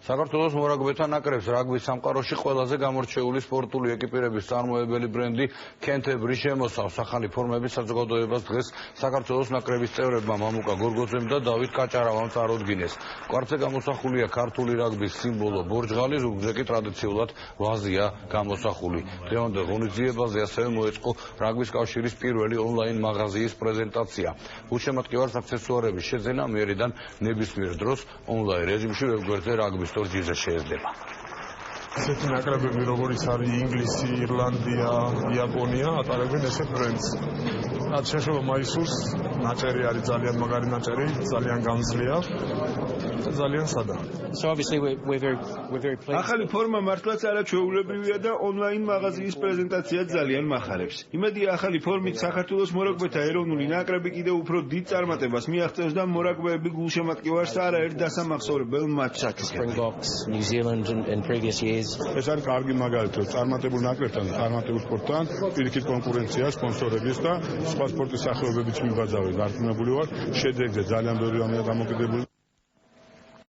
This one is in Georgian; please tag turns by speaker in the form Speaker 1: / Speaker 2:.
Speaker 1: საქართველოს მორაგბეთა ნაკრებს რაგბის სამყაროში ყველაზე გამორჩეული სპორტული ეკიპირების წარმოებელი ბრენდი კენტებრი შემოსავს. ახალი ფორმების საზოგადოებას დღეს საქართველოს ნაკრების წევრებმა მამუკა გორგოძემ და დავით კაჭარავამ წარუდგინეს. კვართზე გამოსახულია ქართული რაგბის სიმბოლო ბორჯღალი, ზურგზე კი ტრადიციულად ვაზია გამოსახული. დღევანდელ ღონისძიებაზე ასევე მოეწყო რაგბის კავშირის პირველი ონლაინ მაღაზიის პრეზენტაცია. გულშემატკივარს აქსესუარების შეძენა მერიდან ნებისმიერ დროს ონლაინ რეჟიმში ვებგვერდზე რაგბის სტორჯიზე შეეძება.
Speaker 2: ესეთი ნაკრებები როგორიც არის ინგლისი, ირლანდია, იაპონია ატარებენ ესეთ ბრენდს. რაც შეეხება მაისურს, ნაჭერი არის ძალიან მაგარი ნაჭერი, ძალიან გამძლეა და ძალიან სადა.
Speaker 3: ახალი ფორმა მართლაც არაჩვეულებრივია და ონლაინ მაღაზიის პრეზენტაცია ძალიან მახარებს. იმედია ახალი ფორმით საქართველოს მორაგბეთა ეროვნული ნაკრები კიდევ უფრო დიდ წარმატებას მიაღწევს და მორაგბეები გულშემატკივარს არაერთ დასამახსოვრებელ მატჩს აჩუქებენ.
Speaker 2: ეს არის კარგი მაგალითი, წარმატებულ ნაკრებთან და წარმატებულ სპორტთან პირიქით კონკურენცია, სპონსორების და სხვა სპორტის სახეობებიც მიბაძავენ. დარწმუნებული ვარ, შედეგზე ძალიან ბევრი რამეა დამოკიდებული.